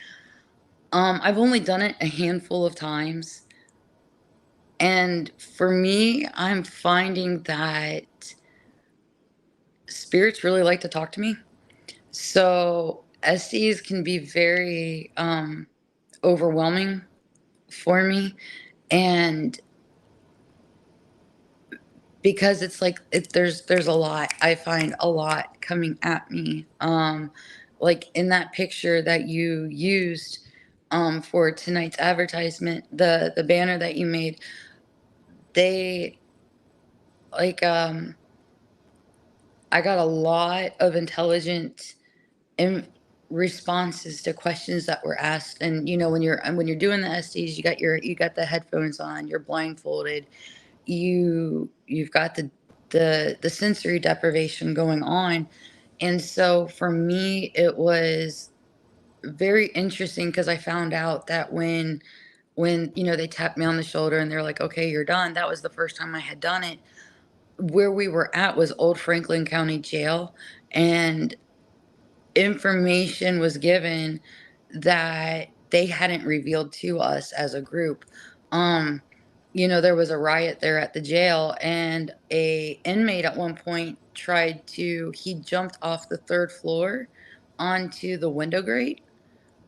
Speaker 4: I've only done it a handful of times. And for me, I'm finding that spirits really like to talk to me. So Estes can be very overwhelming for me. And because it's like there's a lot, I find a lot coming at me, like in that picture that you used for tonight's advertisement, the banner that you made, they like I got a lot of intelligent in responses to questions that were asked. And when you're doing the SDs, you got the headphones on, you're blindfolded, you've got the sensory deprivation going on. And so for me, it was very interesting because I found out that when they tapped me on the shoulder and they're like, okay, you're done, that was the first time I had done it. Where we were at was Old Franklin County Jail, and information was given that they hadn't revealed to us as a group. There was a riot there at the jail, and a inmate at one point he jumped off the third floor onto the window grate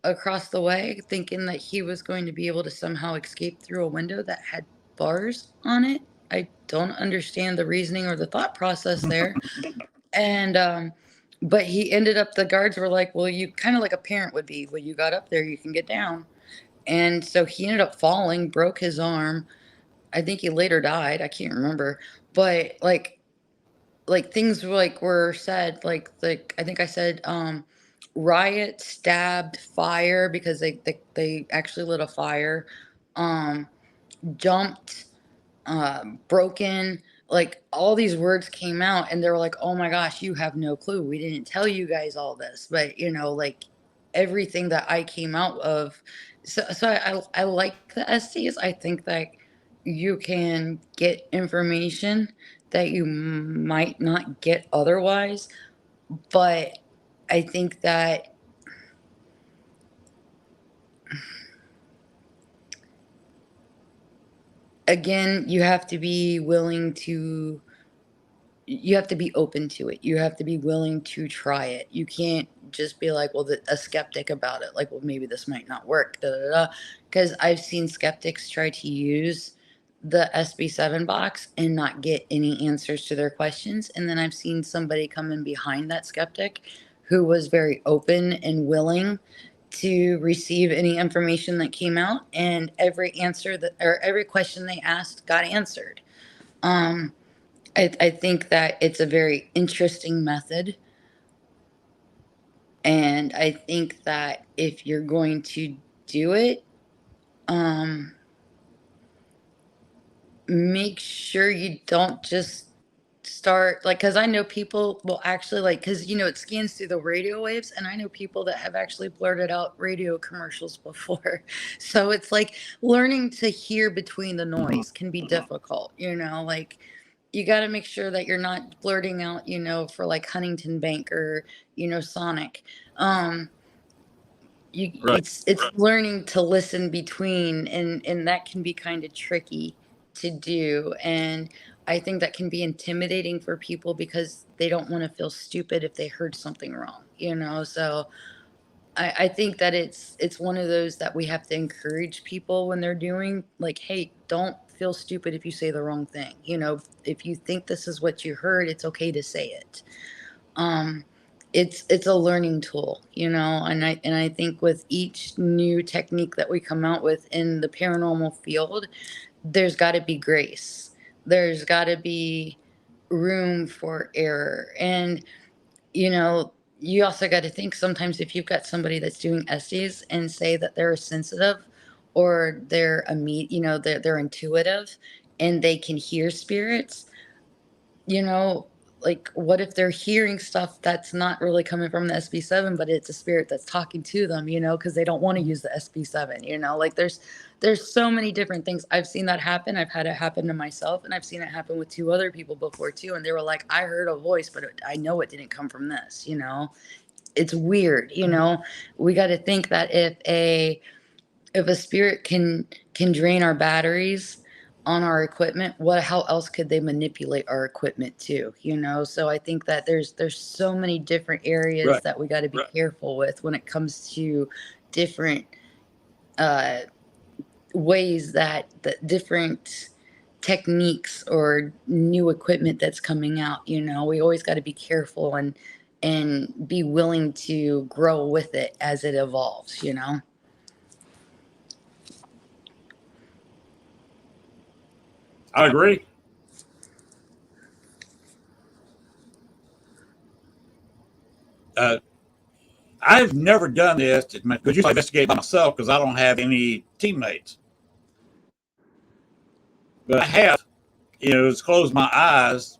Speaker 4: across the way, thinking that he was going to be able to somehow escape through a window that had bars on it. I don't understand the reasoning or the thought process there. And but he ended up, the guards were like, well, you kind of like a parent would be, well, you got up there, you can get down. And so he ended up falling, broke his arm. I think he later died. I can't remember. But like things were said, like I think I said riot, stabbed, fire, because they actually lit a fire, um jumped, broken, like all these words came out, and they were like, oh my gosh, you have no clue, we didn't tell you guys all this. But like everything that I came out of. So I like the STs. I think that you can get information that you might not get otherwise. But I think that again, you have to be open to it. You have to be willing to try it. You can't just be like, well, a skeptic about it. Like, well, maybe this might not work. Because I've seen skeptics try to use the SB7 box and not get any answers to their questions. And then I've seen somebody come in behind that skeptic who was very open and willing to receive any information that came out, and every question they asked got answered. I think that it's a very interesting method. And I think that if you're going to do it, um, make sure you don't just start like, because I know people will actually like, because it scans through the radio waves, and I know people that have actually blurted out radio commercials before. So it's like learning to hear between the noise can be difficult, like you got to make sure that you're not blurting out, for like Huntington Bank or Sonic. um
Speaker 3: Right.
Speaker 4: it's learning to listen between, and that can be kind of tricky to do. And I think that can be intimidating for people because they don't want to feel stupid if they heard something wrong, so I think that it's one of those that we have to encourage people when they're doing, like, hey, don't feel stupid if you say the wrong thing. If you think this is what you heard, it's okay to say it. um it's a learning tool, and I think with each new technique that we come out with in the paranormal field, there's got to be grace, there's got to be room for error. And you also got to think, sometimes if you've got somebody that's doing essays and say that they're sensitive, or they're they're intuitive and they can hear spirits, you know, like, what if they're hearing stuff that's not really coming from the SB7, but it's a spirit that's talking to them, because they don't want to use the SB7, like there's so many different things. I've seen that happen. I've had it happen to myself, and I've seen it happen with two other people before too. And they were like, I heard a voice, but I know it didn't come from this. It's weird. We got to think that if a spirit can drain our batteries on our equipment, how else could they manipulate our equipment too? So I think that there's so many different areas
Speaker 3: Right.
Speaker 4: that we got to be careful with when it comes to different uh ways that different techniques or new equipment that's coming out. We always got to be careful and be willing to grow with it as it evolves.
Speaker 3: I agree. Uh, I've never done this because usually I investigate by myself because I don't have any teammates. But I have, just closed my eyes,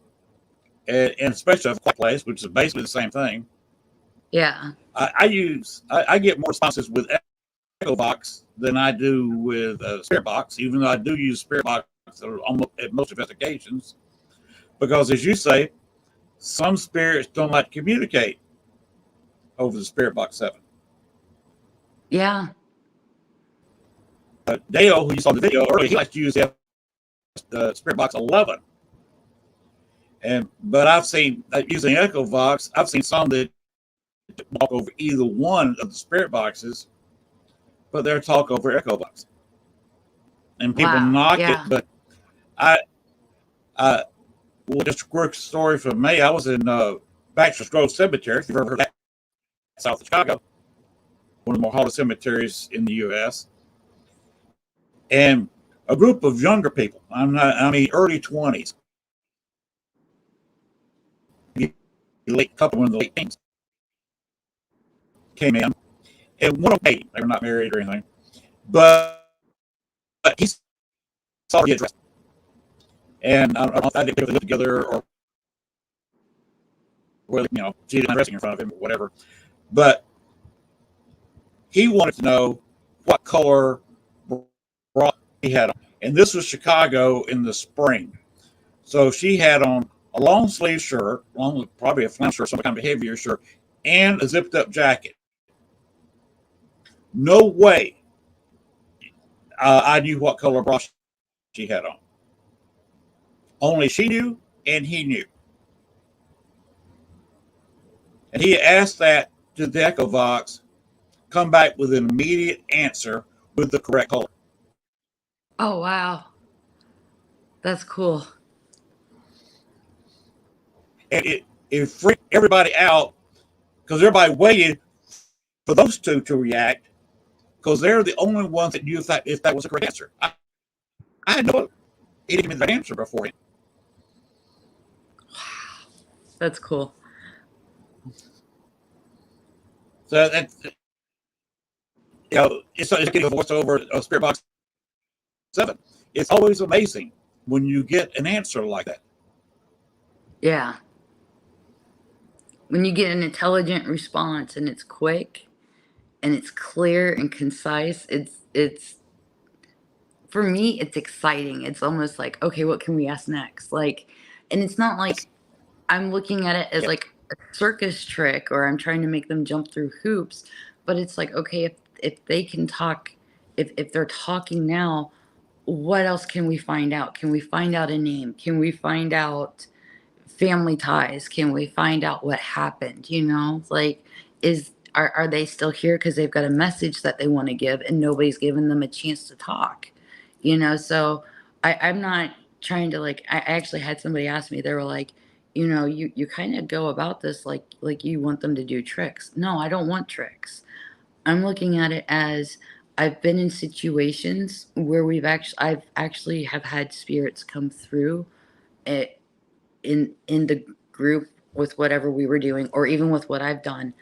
Speaker 3: and especially a quiet place, which is basically the same thing.
Speaker 4: Yeah.
Speaker 3: I get more responses with Echo Box than I do with Spirit Box, even though I do use Spirit Box at most investigations, because as you say, some spirits don't like to communicate over the Spirit Box 7.
Speaker 4: Yeah.
Speaker 3: Dale, who you saw in the video earlier, he likes to use the Spirit Box 11. But I've seen, using Echo Box, I've seen some that walk over either one of the Spirit Boxes, but they're talk over Echo Box. And people knock it, but I well, just a quick story from me. I was in Baxter's Grove Cemetery, if you've ever heard of that, south of Chicago, one of the more haunted cemeteries in the U.S. And a group of younger people, I mean, early 20s, couple in the late teens, came in, and one of them, they were not married or anything, but he saw her get dressed. And I don't know if they lived together or, well, she didn't dressing in front of him or whatever. But he wanted to know what color bra he had on. And this was Chicago in the spring. So she had on a long sleeve shirt, along with probably a flannel shirt, some kind of heavier shirt, and a zipped up jacket. No way I knew what color bra she had on. Only she knew, and he knew. And he asked that to the Echo Box, come back with an immediate answer with the correct color.
Speaker 4: Oh, wow. That's cool.
Speaker 3: And it freaked everybody out because everybody waited for those two to react because they're the only ones that knew if that was the correct answer. I had no, he didn't give me the answer before him.
Speaker 4: That's cool.
Speaker 3: So that, it's getting a voiceover of Spirit Box 7. It's always amazing when you get an answer like that.
Speaker 4: Yeah. When you get an intelligent response and it's quick and it's clear and concise, it's for me, it's exciting. It's almost like, okay, what can we ask next? Like, and it's not like I'm looking at it as like a circus trick or I'm trying to make them jump through hoops, but it's like, okay, if they can talk, if they're talking now, what else can we find out? Can we find out a name? Can we find out family ties? Can we find out what happened? You know, like, are they still here because they've got a message that they want to give and nobody's given them a chance to talk? You know, so I'm not trying to like. I actually had somebody ask me. They were like, you know, you kind of go about this like you want them to do tricks. No, I don't want tricks. I'm looking at it as I've been in situations where I've actually have had spirits come through it in the group with whatever we were doing or even with what I've done,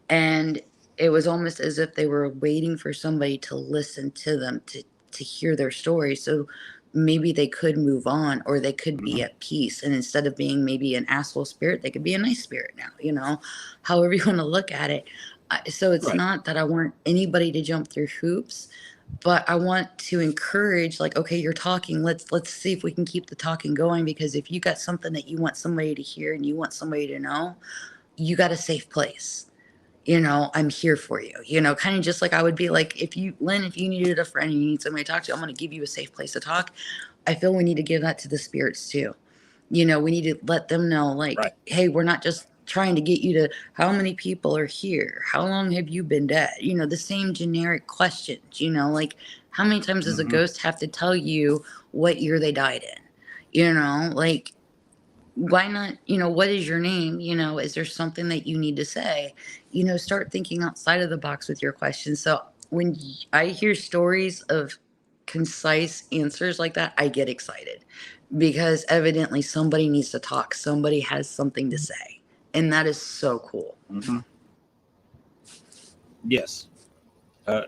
Speaker 4: and it was almost as if they were waiting for somebody to listen to them to hear their story, so maybe they could move on or they could be at peace, and instead of being maybe an asshole spirit they could be a nice spirit now, you know, however you want to look at it. So it's
Speaker 3: Right.
Speaker 4: not that I want anybody to jump through hoops, but I want to encourage, like, okay, you're talking, let's see if we can keep the talking going, because if you got something that you want somebody to hear and you want somebody to know, you got a safe place. You know, I'm here for you. You know, kind of just like I would be like, if you, Lynn, if you needed a friend and you need somebody to talk to, I'm going to give you a safe place to talk. I feel we need to give that to the spirits too. You know, we need to let them know, like,
Speaker 3: Right.
Speaker 4: hey, we're not just trying to get you to, how many people are here? How long have you been dead? You know, the same generic questions, you know, like, how many times does a
Speaker 3: Mm-hmm.
Speaker 4: ghost have to tell you what year they died in? You know, like, why not, you know, what is your name? You know, is there something that you need to say? You know, start thinking outside of the box with your questions. So when I hear stories of concise answers like that, I get excited because evidently somebody needs to talk. Somebody has something to say. And that is so cool.
Speaker 3: Mm-hmm. Yes. Uh,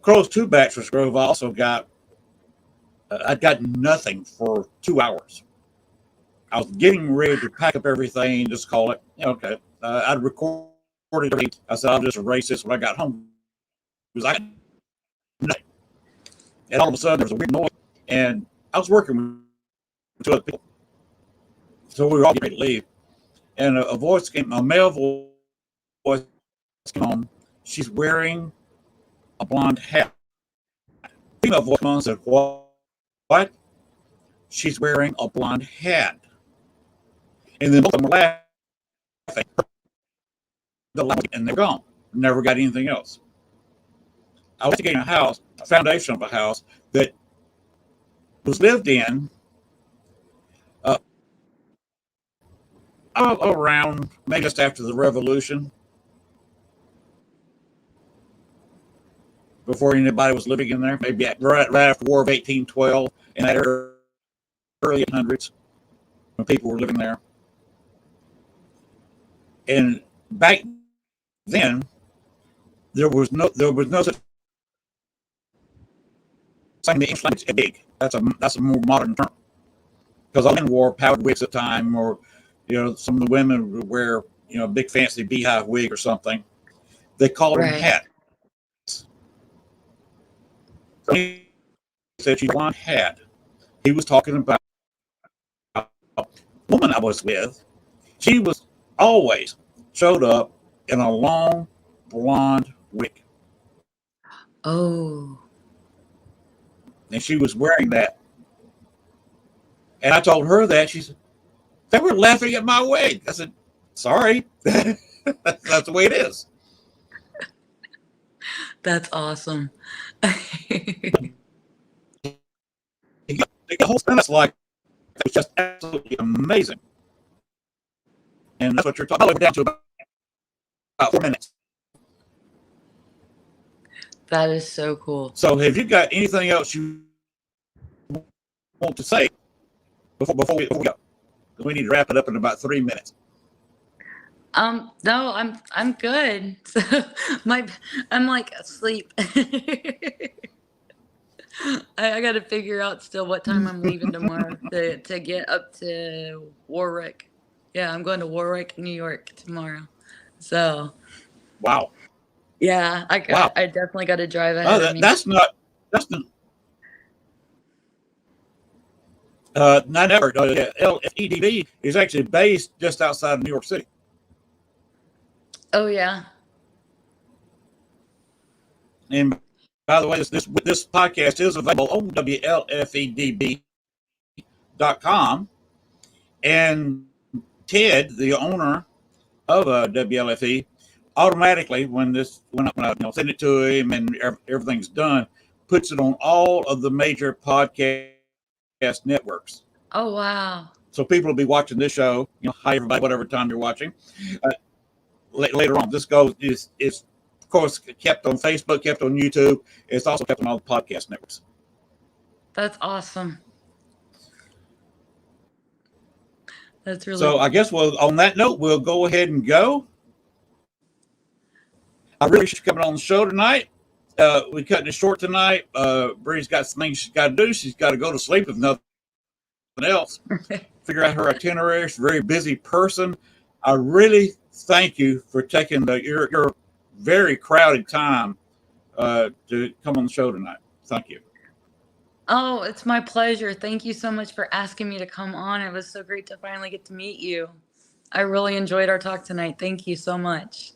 Speaker 3: Crow's Two Backs for Grove also got, I got nothing for 2 hours. I was getting ready to pack up everything, just call it. Okay. I'd recorded everything. I said, I'll just erase this when I got home. Because I had nothing. And all of a sudden, there was a weird noise. And I was working with two other people. So we were all getting ready to leave. And a voice came, a male voice came on. She's wearing a blonde hat. Female voice came on and said, What? She's wearing a blonde hat. And then both of them were laughing. And they're gone. Never got anything else. I was getting a house, a foundation of a house that was lived in around maybe just after the Revolution, before anybody was living in there, maybe right after the War of 1812 and that early 1800s when people were living there. And back then, there was no such thing. The English language is big. That's a more modern term, because all men wore powdered wigs at the time, or some of the women would wear a big fancy beehive wig or something. They called them
Speaker 4: Right.
Speaker 3: hats. So he said she's blonde hat. He was talking about the woman I was with. She was always showed up in a long blonde wig,
Speaker 4: Oh,
Speaker 3: and she was wearing that. And I told her that. She said, "They were laughing at my wig." I said, "Sorry, that's the way it is."
Speaker 4: that's awesome.
Speaker 3: The whole sentence, like, it was just absolutely amazing. And that's what you're talking about. We're down to about 4 minutes.
Speaker 4: That is so cool.
Speaker 3: So, have you got anything else you want to say before we go? Because we need to wrap it up in about 3 minutes.
Speaker 4: No, I'm good. So I'm like asleep. I got to figure out still what time I'm leaving tomorrow to get up to Warwick. Yeah, I'm going to Warwick, New York tomorrow. So
Speaker 3: Wow.
Speaker 4: yeah,
Speaker 3: Wow.
Speaker 4: I definitely got to drive
Speaker 3: Oh,
Speaker 4: ahead of me.
Speaker 3: that's not not ever. LFEDB is actually based just outside of New York City.
Speaker 4: Oh yeah.
Speaker 3: And by the way, this podcast is available on WLFEDB.com. And Ted, the owner of WLFE, automatically when I send it to him and everything's done, puts it on all of the major podcast networks.
Speaker 4: Oh wow.
Speaker 3: So people will be watching this show. Hi everybody, whatever time you're watching. Later on, this is of course kept on Facebook, kept on YouTube. It's also kept on all the podcast networks.
Speaker 4: That's awesome. That's really
Speaker 3: So
Speaker 4: cool.
Speaker 3: I guess on that note, we'll go ahead and go. I really appreciate you coming on the show tonight. We're cutting it short tonight. Brie's got some things she's got to do. She's got to go to sleep if nothing else. Figure out her itinerary. She's a very busy person. I really thank you for taking your very crowded time to come on the show tonight. Thank you.
Speaker 4: Oh, it's my pleasure. Thank you so much for asking me to come on. It was so great to finally get to meet you. I really enjoyed our talk tonight. Thank you so much.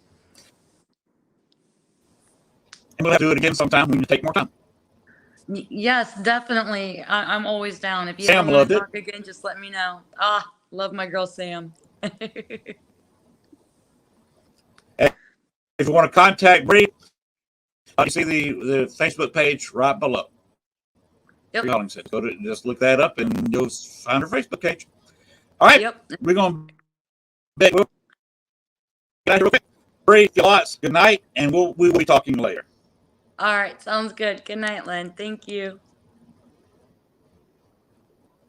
Speaker 3: And we'll have to do it again sometime when you take more time.
Speaker 4: Yes, definitely. I'm always down. If you
Speaker 3: Sam
Speaker 4: ever want to
Speaker 3: loved
Speaker 4: talk again, just let me know. Love my girl Sam.
Speaker 3: If you want to contact Brie, you see the Facebook page right below.
Speaker 4: Yep.
Speaker 3: Hollingshead. Just look that up and you'll find her Facebook page. All right.
Speaker 4: Yep.
Speaker 3: We're going to bet. We'll get out here real quick. Brie, lots. Good night, and we will be talking later.
Speaker 4: All right. Sounds good. Good night, Len. Thank you.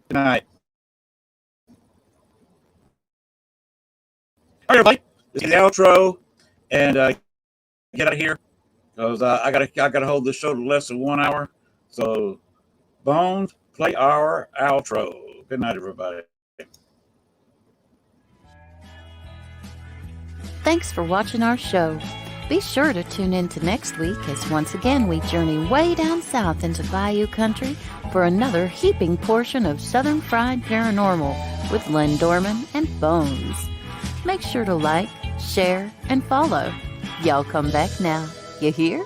Speaker 3: Good night. All right, everybody. This is the outro, and get out of here because I gotta hold this show to less than 1 hour. So, Bones, play our outro. Good night, everybody.
Speaker 1: Thanks for watching our show. Be sure to tune in to next week as once again we journey way down south into Bayou Country for another heaping portion of Southern Fried Paranormal with Len Dorman and Bones. Make sure to like, share, and follow. Y'all come back now. You hear?